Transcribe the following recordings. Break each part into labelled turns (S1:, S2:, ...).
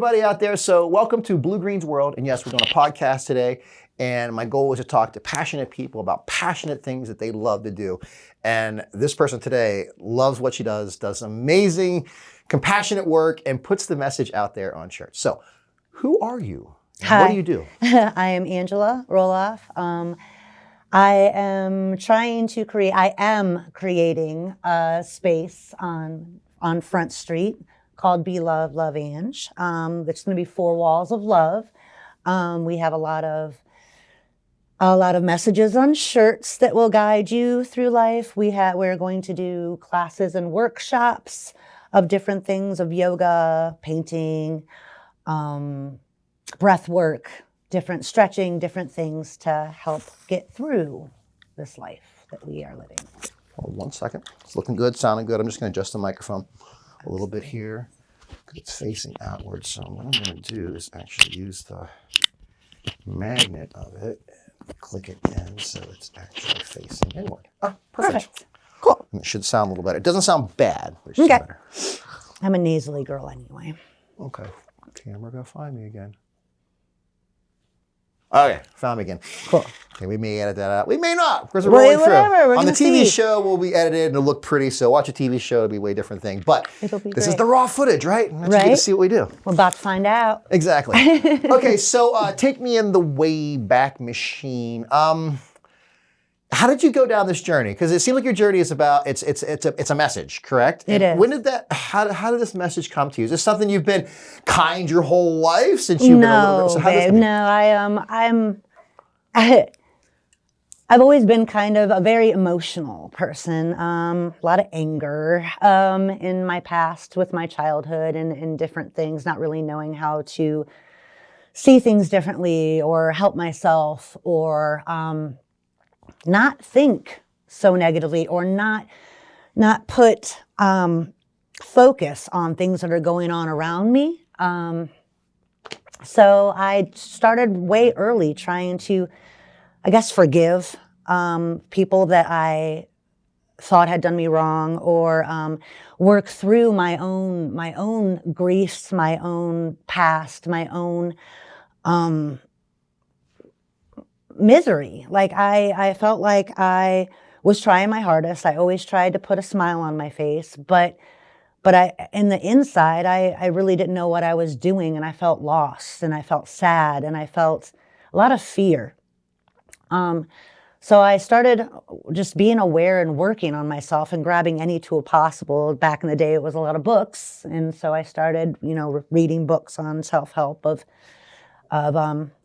S1: everybody out there. So welcome to Blue Green's World. And yes, we're doing a podcast today. And my goal is to talk to passionate people about passionate things that they love to do. And this person today loves what she does amazing, compassionate work, and puts the message out there on shirts. So who are you?
S2: Hi.
S1: What do you do?
S2: I am Angela A Roloff. I am creating a space on Front Street called Be Love, Love Ange. It's going to be 4 walls of love. We have a lot of messages on shirts that will guide you through life. We're going to do classes and workshops of different things, of yoga, painting, breath work, different stretching, different things to help get through this life that we are living.
S1: Hold on 1 second. It's looking good, sounding good. I'm just going to adjust the microphone a little bit here because it's facing outward. So what I'm going to do is actually use the magnet of it, click it in so it's actually facing inward. Oh, perfect.
S2: Cool.
S1: And it should sound a little better. It doesn't sound bad, but it's better.
S2: I'm a nasally girl anyway.
S1: Okay. Camera, go find me again. Okay, found me again.
S2: Cool.
S1: Okay, we may edit that out. We may not, because we're rolling through.
S2: We're
S1: On the TV
S2: see.
S1: show, we'll be edited and it'll look pretty. So watch a TV show, it'll be a way different thing. But this is the raw footage, right? And you get to see what we do.
S2: We're about to find out.
S1: Exactly. Okay, so take me in the way back machine. How did you go down this journey? Because it seems like your journey is about it's a message, correct?
S2: It is.
S1: When did that? How did this message come to you? Is this something you've been kind your whole life since you've been a little bit? So
S2: babe, I've always been kind of a very emotional person. A lot of anger in my past with my childhood and different things, not really knowing how to see things differently or help myself or not think so negatively or not put focus on things that are going on around me. So I started way early trying to, I guess, forgive people that I thought had done me wrong, or work through my own griefs, my own past, my own misery. Like I felt like I was trying my hardest. I always tried to put a smile on my face, but in the inside, I really didn't know what I was doing, and I felt lost, and I felt sad, and I felt a lot of fear. So I started just being aware and working on myself and grabbing any tool possible. Back in the day, it was a lot of books, and so I started, reading books on self-help of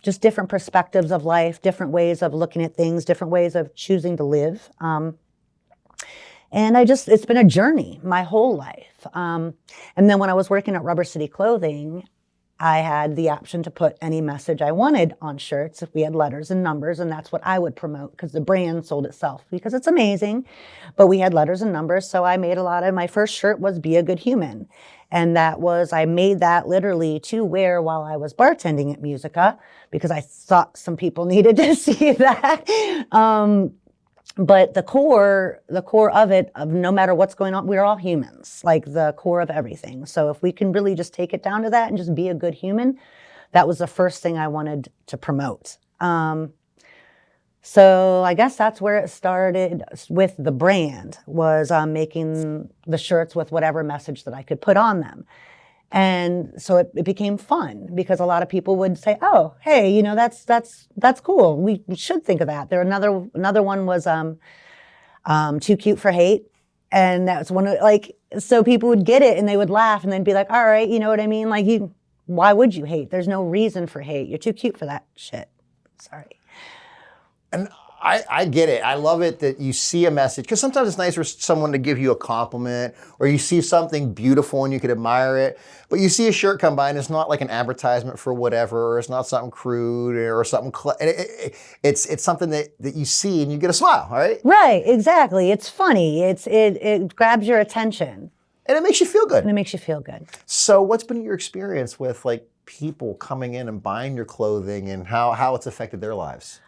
S2: just different perspectives of life, different ways of looking at things, different ways of choosing to live. And it's been a journey my whole life. And then when I was working at Rubber City Clothing, I had the option to put any message I wanted on shirts if we had letters and numbers, and that's what I would promote because the brand sold itself because it's amazing, but we had letters and numbers. So I made my first shirt was Be a Good Human. And I made that literally to wear while I was bartending at Musica because I thought some people needed to see that. But the core of it, of no matter what's going on, we're all humans, like the core of everything. So if we can really just take it down to that and just be a good human, that was the first thing I wanted to promote. So I guess that's where it started with the brand, was making the shirts with whatever message that I could put on them. And so it became fun because a lot of people would say, "Oh, hey, that's cool. We should think of that." Another one was Too Cute for Hate, and that's one of so people would get it and they would laugh and then be like, "All right, you know what I mean? Like why would you hate? There's no reason for hate. You're too cute for that shit." Sorry.
S1: And I get it. I love it that you see a message, because sometimes it's nice for someone to give you a compliment, or you see something beautiful and you could admire it, but you see a shirt come by and it's not like an advertisement for whatever, or it's not something crude or something. It's something that you see and you get a smile, right?
S2: Right, exactly. It's funny. It grabs your attention.
S1: And it makes you feel good.
S2: And it makes you feel good.
S1: So what's been your experience with people coming in and buying your clothing and how it's affected their lives?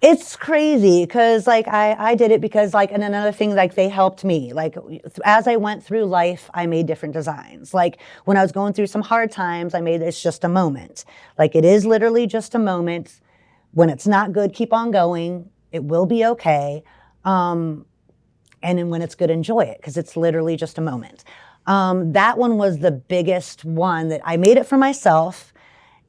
S2: It's crazy because like I did it because like, and another thing, like they helped me. Like as I went through life, I made different designs. Like when I was going through some hard times, I made it's just a moment. Like it is literally just a moment. When it's not good, keep on going. It will be okay. And then when it's good, enjoy it because it's literally just a moment. That one was the biggest one that I made it for myself.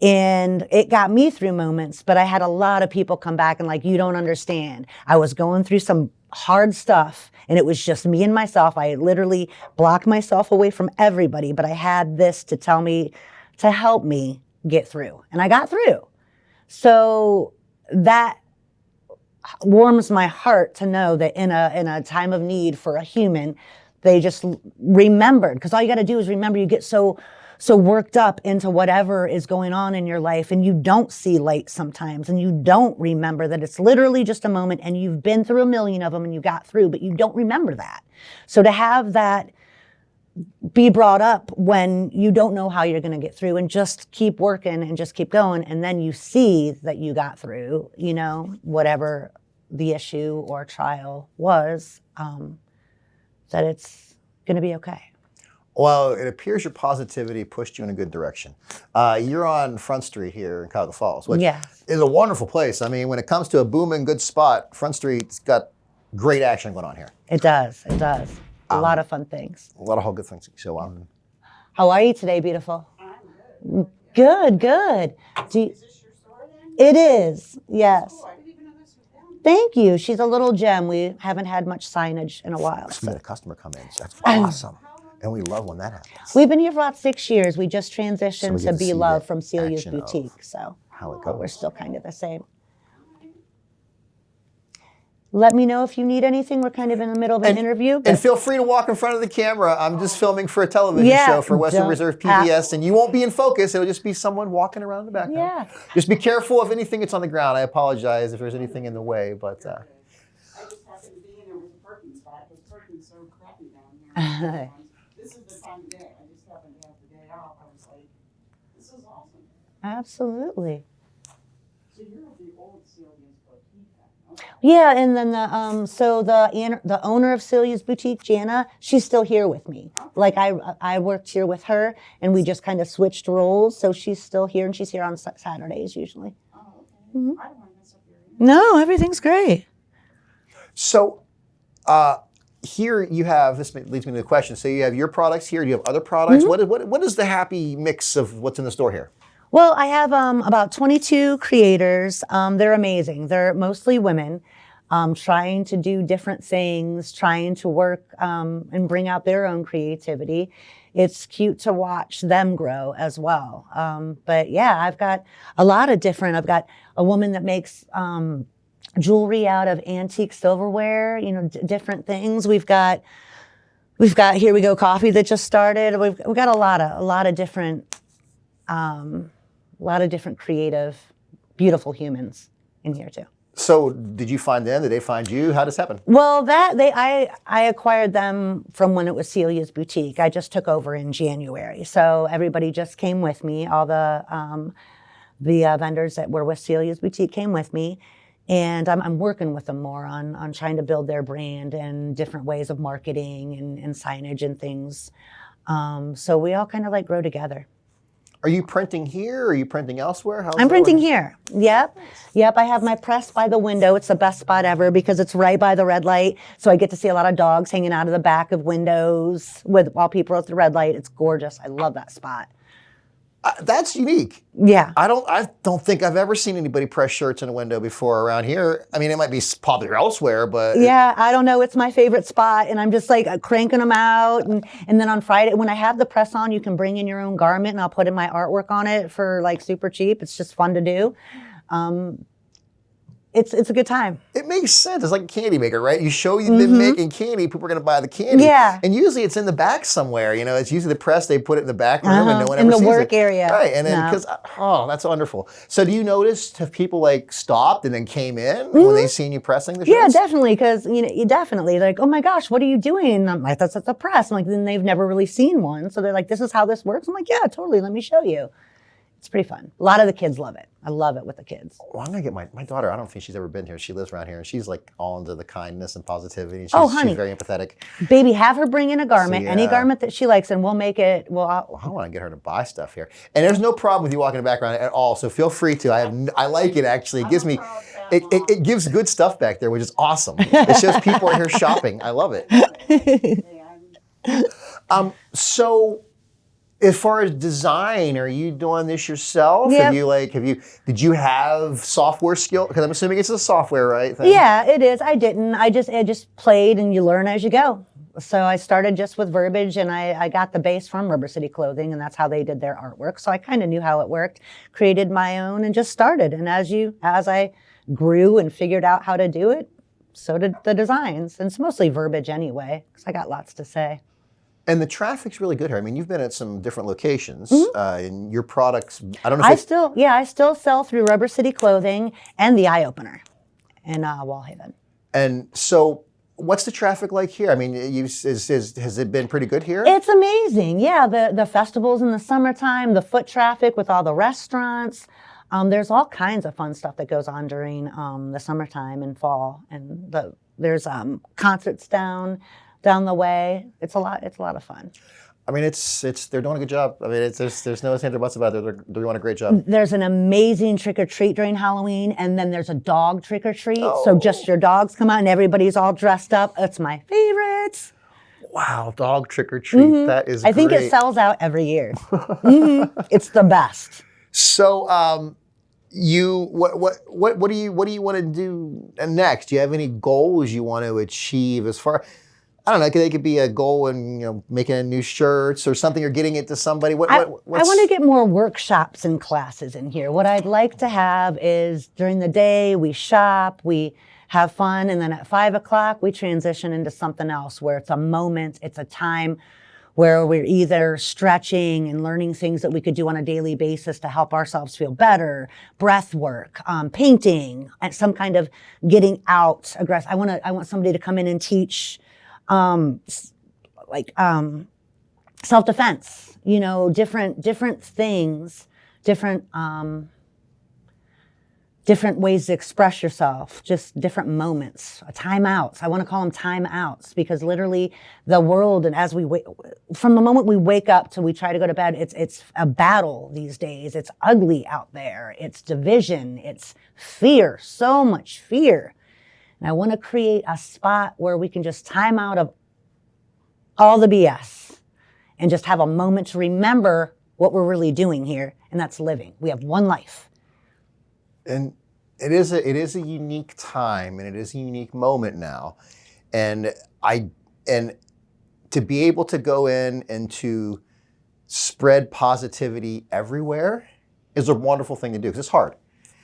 S2: And it got me through moments, but I had a lot of people come back and like, you don't understand. I was going through some hard stuff and it was just me and myself. I literally blocked myself away from everybody, but I had this to tell me, to help me get through. And I got through. So that warms my heart to know that in a time of need for a human, they just remembered. Because all you got to do is remember. You get so worked up into whatever is going on in your life and you don't see light sometimes and you don't remember that it's literally just a moment and you've been through a million of them and you got through, but you don't remember that. So to have that be brought up when you don't know how you're going to get through and just keep working and just keep going, and then you see that you got through, you know, whatever the issue or trial was, that it's going to be okay.
S1: Well, it appears your positivity pushed you in a good direction. You're on Front Street here in Cuyahoga Falls, which is a wonderful place. I mean, when it comes to a booming good spot, Front Street's got great action going on here.
S2: It does. It does. A lot of fun things.
S1: A lot of whole good things. So,
S2: how are you today, beautiful?
S3: I'm good.
S2: Good.
S3: Is this your store then?
S2: It is. Yes.
S3: Oh, I didn't even know this was down.
S2: Thank you. She's a little gem. We haven't had much signage in a while.
S1: we had a customer come in. That's awesome. And we love when that happens.
S2: We've been here for about 6 years. We just transitioned
S1: So we
S2: to
S1: get
S2: Be
S1: to
S2: Love
S1: see
S2: from
S1: the
S2: Celia's
S1: action of
S2: Boutique. So
S1: how it goes.
S2: we're still kind of the same. Let me know if you need anything. We're kind of in the middle of an interview.
S1: And feel free to walk in front of the camera. I'm just filming for a television show for Western Reserve PBS, and you won't be in focus. It'll just be someone walking around the background.
S2: Yeah.
S1: Just be careful of anything that's on the ground. I apologize if there's anything in the way, but...
S3: I just happened to be in there with a parking spot because parking's so crappy down here. This is the time of day. I just happened to have the day off. I was like, this is awesome.
S2: Absolutely.
S3: So you're at the old Celia's Boutique then? Okay.
S2: Yeah, and then the owner of Celia's Boutique, Jana, she's still here with me. Like I worked here with her, and we just kind of switched roles. So she's still here, and she's here on Saturdays usually.
S3: Oh, okay.
S2: Mm-hmm.
S3: I don't want to mess up your interview.
S2: No, everything's great.
S1: So, here you have, this leads me to the question. So you have your products here. Do you have other products?
S2: Mm-hmm.
S1: What is the happy mix of what's in the store here?
S2: Well, I have about 22 creators. They're amazing. They're mostly women trying to do different things, trying to work and bring out their own creativity. It's cute to watch them grow as well. But yeah, I've got a lot of different, I've got a woman that makes jewelry out of antique silverware, you know, different things. We've got Here We Go Coffee that just started. We've got a lot of different creative, beautiful humans in here too.
S1: So did you find them? Did they find you? How does this happen?
S2: Well, I acquired them from when it was Celia's Boutique. I just took over in January, so everybody just came with me. All the vendors that were with Celia's Boutique came with me, and I'm working with them more on trying to build their brand and different ways of marketing and signage and things. So we all kind of like grow together.
S1: Are you printing here? Or are you printing elsewhere?
S2: I'm printing here. Yep. I have my press by the window. It's the best spot ever because it's right by the red light. So I get to see a lot of dogs hanging out of the back of windows while people are at the red light. It's gorgeous. I love that spot.
S1: That's unique.
S2: Yeah.
S1: I don't think I've ever seen anybody press shirts in a window before around here. I mean, it might be popular elsewhere, but...
S2: Yeah, I don't know. It's my favorite spot, and I'm just like cranking them out. And then on Friday, when I have the press on, you can bring in your own garment, and I'll put in my artwork on it for like super cheap. It's just fun to do. It's a good time.
S1: It makes sense. It's like a candy maker, right? You show you've been making candy, people are going to buy the candy.
S2: Yeah.
S1: And usually it's in the back somewhere. You know, it's usually the press, they put it in the back room and no one ever
S2: in the
S1: sees
S2: work
S1: it.
S2: area.
S1: Right. And then, because, that's wonderful. So do you notice, have people like stopped and then came in when they seen you pressing the shirts?
S2: Yeah, definitely. Because, you definitely like, oh my gosh, what are you doing? And I'm like, that's at the press. I'm like, then they've never really seen one. So they're like, this is how this works. I'm like, yeah, totally. Let me show you. It's pretty fun. A lot of the kids love it. I love it with the kids.
S1: Well, I'm gonna get my daughter. I don't think she's ever been here. She lives around here, and she's like all into the kindness and positivity.
S2: Oh, honey.
S1: She's very empathetic.
S2: Baby, have her bring in a garment,
S1: So,
S2: any
S1: yeah.
S2: garment that she likes, and we'll make it.
S1: Well, I want to get her to buy stuff here, and there's no problem with you walking in the background at all. So feel free to. I like it actually. It gives me, it gives good stuff back there, which is awesome. It shows people are here shopping. I love it. So, as far as design, are you doing this yourself?
S2: Yep.
S1: Did you have software skill? Because I'm assuming it's a software, right? Thing?
S2: Yeah, it is. I didn't. I just played, and you learn as you go. So I started just with verbiage, and I got the base from Rubber City Clothing, and that's how they did their artwork. So I kind of knew how it worked, created my own, and just started. And as I grew and figured out how to do it, so did the designs. And it's mostly verbiage anyway, because I got lots to say.
S1: And the traffic's really good here. I mean, you've been at some different locations,
S2: Mm-hmm.
S1: and your products. I don't know.
S2: I still sell through Rubber City Clothing and the Eye Opener in Wallhaven.
S1: And so, what's the traffic like here? I mean, has it been pretty good here?
S2: It's amazing. Yeah, the festivals in the summertime, the foot traffic with all the restaurants. There's all kinds of fun stuff that goes on during the summertime and fall, and there's concerts down the way. It's a lot of fun.
S1: I mean, they're doing a good job. I mean, there's no ifs, ands, or buts about it. They're doing a great job.
S2: There's an amazing trick or treat during Halloween, and then there's a dog trick or treat.
S1: Oh.
S2: So just your dogs come out and everybody's all dressed up. It's my favorite.
S1: Wow, dog trick or treat.
S2: Mm-hmm.
S1: That is.
S2: I think
S1: great.
S2: it sells out every year. Mm-hmm. It's the best.
S1: So, what do you want to do next? Do you have any goals you want to achieve as far? I don't know. They could be a goal in making new shirts or something, or getting it to somebody.
S2: I want to get more workshops and classes in here. What I'd like to have is during the day we shop, we have fun, and then at 5 o'clock we transition into something else where it's a moment, it's a time where we're either stretching and learning things that we could do on a daily basis to help ourselves feel better, breath work, painting, and some kind of getting out aggressive. I want somebody to come in and teach self-defense, different things, different ways to express yourself, just different moments, timeouts. I want to call them timeouts because literally the world, and as from the moment we wake up till we try to go to bed, it's a battle these days. It's ugly out there. It's division. It's fear, so much fear. And I want to create a spot where we can just time out of all the BS and just have a moment to remember what we're really doing here, and that's living. We have one life.
S1: And it is a unique time, and it is a unique moment now, and to be able to go in and to spread positivity everywhere is a wonderful thing to do because it's hard.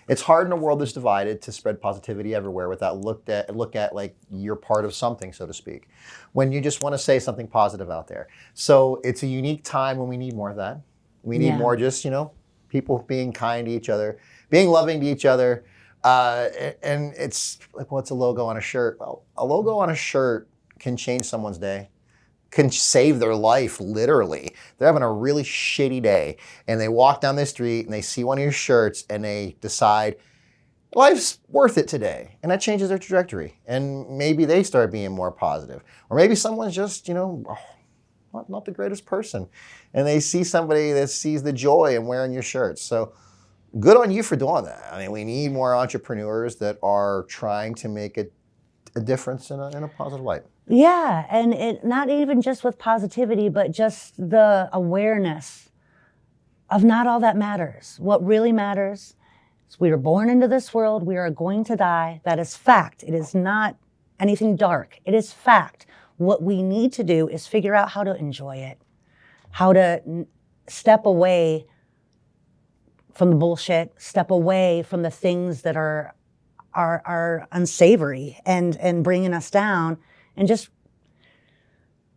S1: It's hard in a world that's divided to spread positivity everywhere without look at like you're part of something, so to speak. When you just want to say something positive out there. So it's a unique time when we need more of that. We need more just, people being kind to each other, being loving to each other. And it's like, what's a logo on a shirt? Well, a logo on a shirt can change someone's day, can save their life, literally. They're having a really shitty day, and they walk down the street, and they see one of your shirts, and they decide, life's worth it today. And that changes their trajectory. And maybe they start being more positive. Or maybe someone's just, not the greatest person. And they see somebody that sees the joy in wearing your shirts. So good on you for doing that. I mean, we need more entrepreneurs that are trying to make a difference in a positive light.
S2: Yeah, and it not even just with positivity, but just the awareness of not all that matters. What really matters is we were born into this world, we are going to die. That is fact. It is not anything dark. It is fact. What we need to do is figure out how to enjoy it, how to step away from the bullshit, step away from the things that are unsavory and bringing us down, and just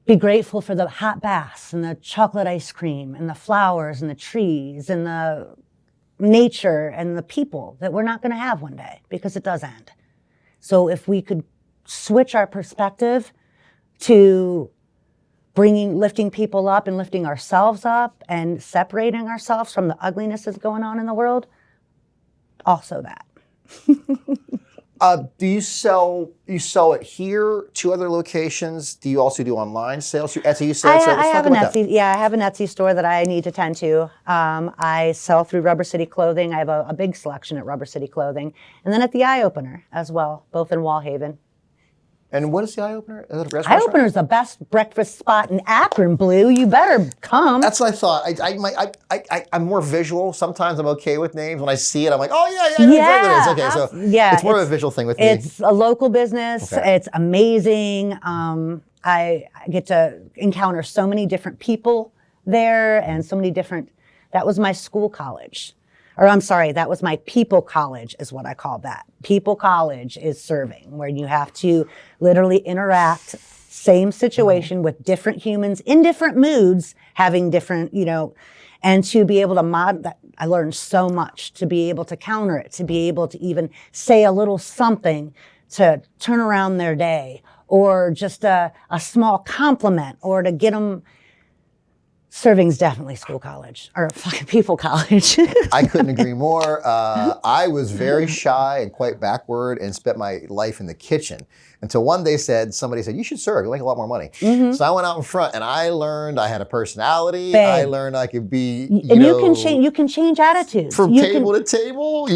S2: be grateful for the hot baths and the chocolate ice cream and the flowers and the trees and the nature and the people that we're not going to have one day because it does end. So if we could switch our perspective to lifting people up and lifting ourselves up and separating ourselves from the ugliness that's going on in the world. Also that.
S1: Do you sell it here to other locations? Do you also do online sales? Etsy, you said.
S2: I have an Etsy. Yeah, I have an Etsy store that I need to tend to. I sell through Rubber City Clothing. I have a big selection at Rubber City Clothing, and then at the Eye Opener as well, both in Wallhaven.
S1: And what is the Eye Opener? Is it a
S2: Eye Opener is the best breakfast spot in Akron, Blue. You better come.
S1: That's what I thought. I'm more visual. Sometimes I'm okay with names. When I see it, I'm like, oh yeah, yeah. Okay, so
S2: yeah,
S1: it's more of a visual thing with me.
S2: It's a local business.
S1: Okay.
S2: It's amazing. I get to encounter so many different people there, and so many different. That was my school college. Or I'm sorry, that was my people college is what I call that. People college is serving, where you have to literally interact, same situation with different humans in different moods, having different, and to be able to mod that. I learned so much, to be able to counter it, to be able to even say a little something to turn around their day, or just a small compliment, or to get them. Serving's definitely school college, or fucking people college.
S1: I couldn't agree more. I was very shy and quite backward and spent my life in the kitchen until one day somebody said, you should serve, you'll make a lot more money.
S2: Mm-hmm.
S1: So I went out in front and I learned I had a personality.
S2: Babe.
S1: I learned I could be,
S2: you can change attitudes.
S1: From table to table.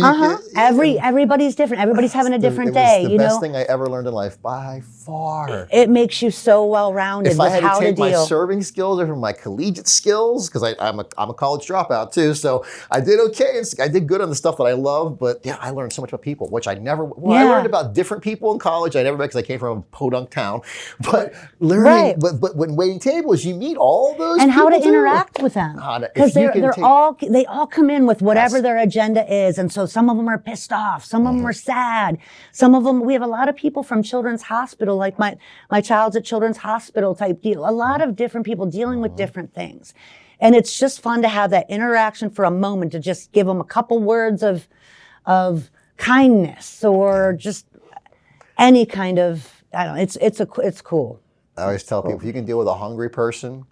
S2: Everybody's different. Everybody's having a different day.
S1: It was the best thing I ever learned in life by far.
S2: It makes you so well-rounded
S1: if
S2: with
S1: I had
S2: how
S1: to take
S2: to deal.
S1: my serving skills or my collegiate skills, because I'm a college dropout too, so I did okay. I did good on the stuff that I love, but yeah, I learned so much about people, which I never. I learned about different people in college. I never met because I came from a podunk town, but learning. But when waiting tables, you meet all those
S2: and
S1: people
S2: how to
S1: too.
S2: interact with them, because they all come in with whatever their agenda is, and so some of them are pissed off, some of them are sad, some of them. We have a lot of people from Children's Hospital, like my child's at Children's Hospital type deal. A lot of different people dealing with different things. And it's just fun to have that interaction for a moment, to just give them a couple words of kindness, or just any kind of, I don't know, it's cool.
S1: I always tell people, if you can deal with a hungry person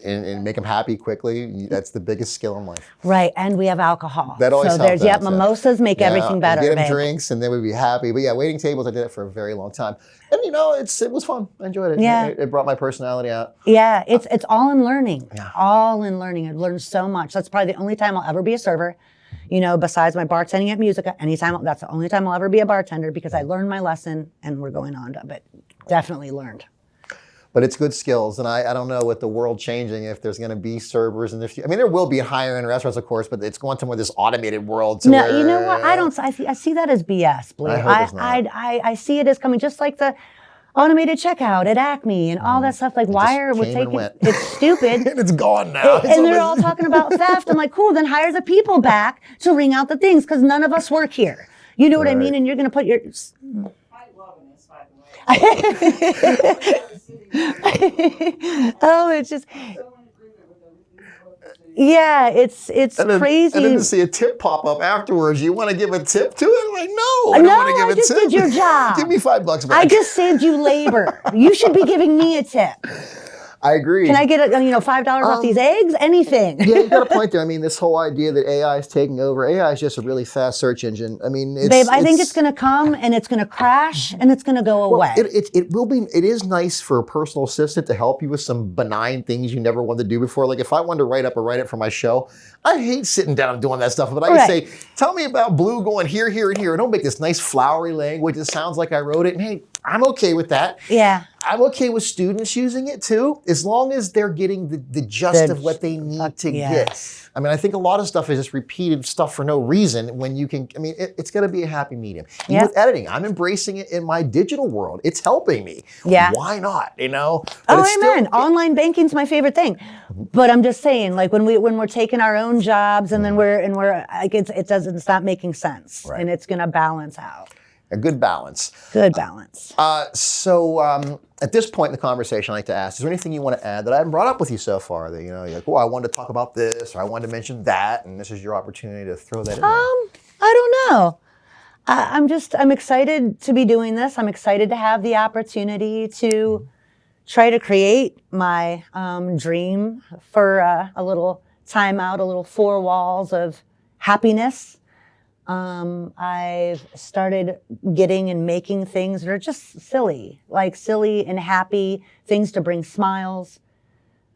S1: and make them happy quickly, that's the biggest skill in life.
S2: Right, and we have alcohol.
S1: That always helps.
S2: Mimosas make everything better.
S1: Get them drinks and they would be happy. But yeah, waiting tables, I did it for a very long time. And it was fun. I enjoyed it.
S2: Yeah.
S1: It brought my personality out.
S2: Yeah, it's all in learning. Yeah. All in learning. I've learned so much. That's probably the only time I'll ever be a server. Besides my bartending at Musica, that's the only time I'll ever be a bartender, because I learned my lesson and we're going on to, but definitely learned.
S1: But it's good skills, and I don't know, with the world changing, if there's going to be servers in the future. I mean, there will be higher end restaurants, of course, but it's going to more this automated world.
S2: No, you know what? I see that as BS, Blue.
S1: I hope it's not.
S2: I see it as coming, just like the automated checkout at Acme and all that stuff. Like, why are we taking? It's stupid.
S1: And it's gone now.
S2: And they're all talking about theft. I'm like, cool. Then hire the people back to ring out the things, because none of us work here. You know what I mean? And you're going to put your.
S3: I love this, by the way.
S2: Oh, it's just. Yeah, it's crazy.
S1: And then to see a tip pop up afterwards, you want to give a tip to it? Like, no, I don't want to give a tip.
S2: I just did your job.
S1: Give me $5 back.
S2: I just saved you labor. You should be giving me a tip.
S1: I agree.
S2: Can I get $5 off these eggs? Anything.
S1: Yeah, you got a point there. I mean, this whole idea that AI is taking over. AI is just a really fast search engine. I mean,
S2: babe, I think it's going to come and it's going to crash and it's going to go away.
S1: It will be. It is nice for a personal assistant to help you with some benign things you never wanted to do before. Like, if I wanted to write up a write-up for my show, I hate sitting down and doing that stuff. But I can say, tell me about Blue going here, here, and here. And don't make this nice flowery language that sounds like I wrote it. And hey, I'm okay with that.
S2: Yeah.
S1: I'm okay with students using it too, as long as they're getting the gist of what they need to get. I mean, I think a lot of stuff is just repeated stuff for no reason when you can, it's got to be a happy medium. Even with editing, I'm embracing it in my digital world. It's helping me. Yeah. Why not, But
S2: amen. Online banking's my favorite thing. But I'm just saying, like, when we're taking our own jobs and then we're like, it's not making sense. Right. And it's going to balance out.
S1: A good balance.
S2: Good balance.
S1: So at this point in the conversation, I like to ask, is there anything you want to add that I haven't brought up with you so far? That, you're like, I wanted to talk about this, or I wanted to mention that, and this is your opportunity to throw that in there.
S2: I don't know. I'm excited to be doing this. I'm excited to have the opportunity to try to create my dream for a little time out, a little 4 walls of happiness. I've started getting and making things that are just silly, like silly and happy things to bring smiles.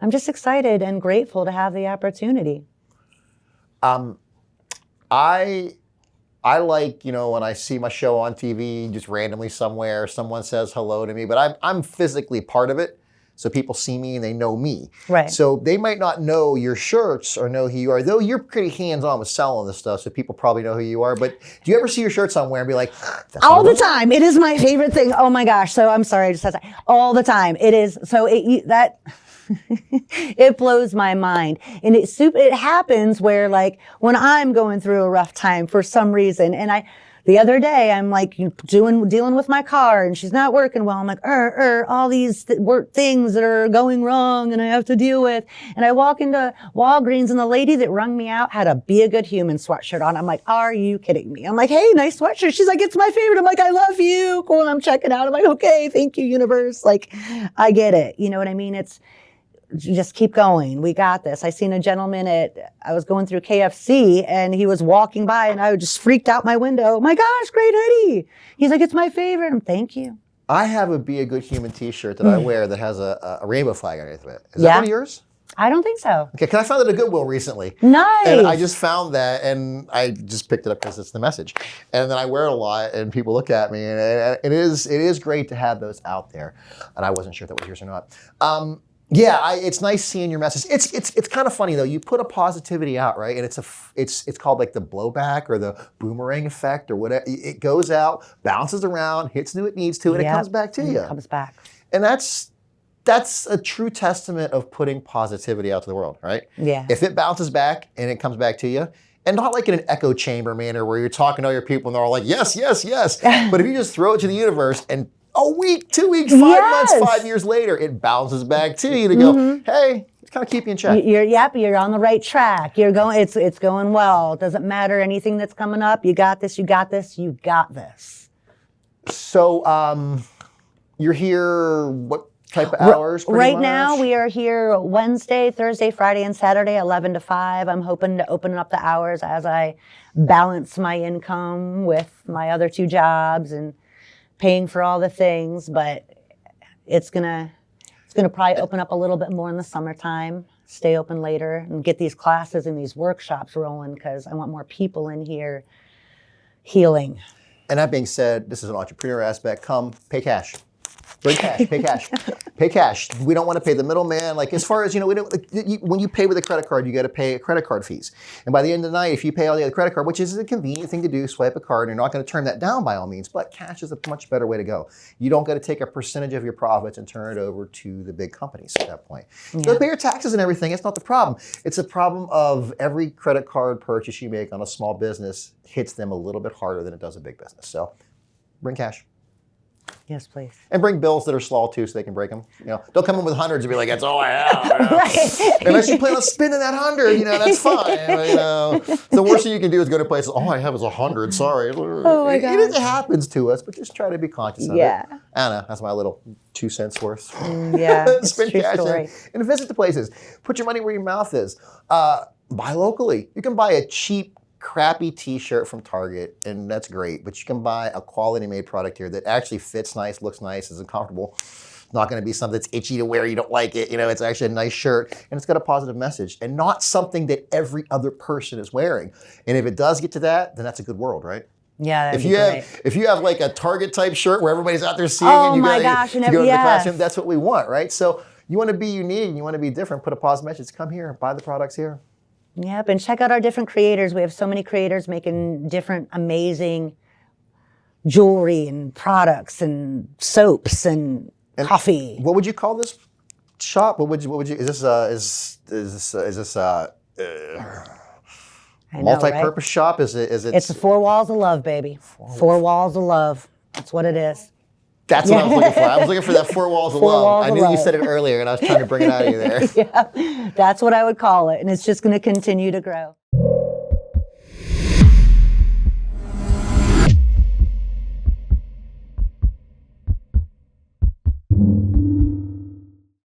S2: I'm just excited and grateful to have the opportunity.
S1: I like, when I see my show on TV, just randomly somewhere, someone says hello to me, but I'm physically part of it. So people see me and they know me.
S2: Right.
S1: So they might not know your shirts or know who you are, though you're pretty hands-on with selling this stuff, so people probably know who you are. But do you ever see your shirt somewhere and be like, that's
S2: all the time? It is my favorite thing. Oh my gosh. So I'm sorry, I just had to say, all the time. It is. So that it blows my mind. And it happens where, like, when I'm going through a rough time for some reason, and the other day, I'm like dealing with my car and she's not working well. I'm like, all these things that are going wrong and I have to deal with. And I walk into Walgreens and the lady that wrung me out had a Be a Good Human sweatshirt on. I'm like, are you kidding me? I'm like, hey, nice sweatshirt. She's like, it's my favorite. I'm like, I love you. Cool. And I'm checking out. I'm like, okay, thank you, universe. Like, I get it. You know what I mean? It's just keep going. We got this. I seen a gentleman I was going through KFC and he was walking by and I just freaked out my window. Oh my gosh, great hoodie. He's like, it's my favorite. And thank you.
S1: I have a Be a Good Human t-shirt that I wear that has a rainbow flag underneath it. Is that one of yours?
S2: I don't think so.
S1: Okay, because I found it at Goodwill recently.
S2: Nice.
S1: And I just found that and I just picked it up because it's the message. And then I wear it a lot and people look at me and it is great to have those out there. And I wasn't sure if that was yours or not. Yeah, it's nice seeing your message. It's kind of funny though. You put a positivity out, right? And it's called like the blowback or the boomerang effect or whatever. It goes out, bounces around, hits who it needs to, and it comes back to you.
S2: It comes back.
S1: And that's a true testament of putting positivity out to the world, right?
S2: Yeah.
S1: If it bounces back and it comes back to you, and not like in an echo chamber manner where you're talking to all your people and they're all like, yes, yes, yes. But if you just throw it to the universe and a week, 2 weeks, 5 months, 5 years later, it bounces back to you to go, hey, it's kind of keep you in check.
S2: You're on the right track. You're going, it's going well. It doesn't matter anything that's coming up. You got this, you got this, you got this.
S1: So you're here, what type of hours?
S2: Right now, we are here Wednesday, Thursday, Friday, and Saturday, 11 to 5. I'm hoping to open up the hours as I balance my income with my other 2 jobs and paying for all the things, but it's gonna probably open up a little bit more in the summertime, stay open later, and get these classes and these workshops rolling because I want more people in here healing.
S1: And that being said, this is an entrepreneur aspect. Come, pay cash. Bring cash, pay cash, pay cash. We don't want to pay the middleman. Like as far as, we don't, when you pay with a credit card, you got to pay credit card fees. And by the end of the night, if you pay all the other credit card, which is a convenient thing to do, swipe a card, and you're not going to turn that down by all means, but cash is a much better way to go. You don't got to take a percentage of your profits and turn it over to the big companies at that point. Yeah. So pay your taxes and everything. It's not the problem. It's a problem of every credit card purchase you make on a small business hits them a little bit harder than it does a big business. So bring cash.
S2: Yes, please.
S1: And bring bills that are small too so they can break them. Don't come in with hundreds and be like, that's all I have. Right. Unless you plan on spending that 100, that's fine. The worst thing you can do is go to places, all I have is 100, sorry.
S2: Oh my God.
S1: It happens to us, but just try to be conscious of it. I don't know, that's my little 2 cents worth. Spend cash and visit the places. Put your money where your mouth is. Buy locally. You can buy a cheap, crappy t-shirt from Target, and that's great, but you can buy a quality made product here that actually fits nice, looks nice, is comfortable. It's not going to be something that's itchy to wear, you don't like it, it's actually a nice shirt, and it's got a positive message, and not something that every other person is wearing. And if it does get to that, then that's a good world, right?
S2: Yeah,
S1: if you have like a Target type shirt where everybody's out there seeing it, you go to the classroom, that's what we want, right? So you want to be unique, you want to be different, put a positive message, come here, buy the products here.
S2: Yep, and check out our different creators. We have so many creators making different amazing jewelry and products and soaps and coffee.
S1: What would you call this shop? What would you? Is this multi-purpose shop? Is it?
S2: It's the 4 walls of love, baby. 4 walls of love. That's what it is.
S1: That's what I was looking for. I was looking for that 4 walls of love. I knew you said it earlier, and I was trying to bring it out of you there.
S2: Yeah, that's what I would call it, and it's just going to continue to grow.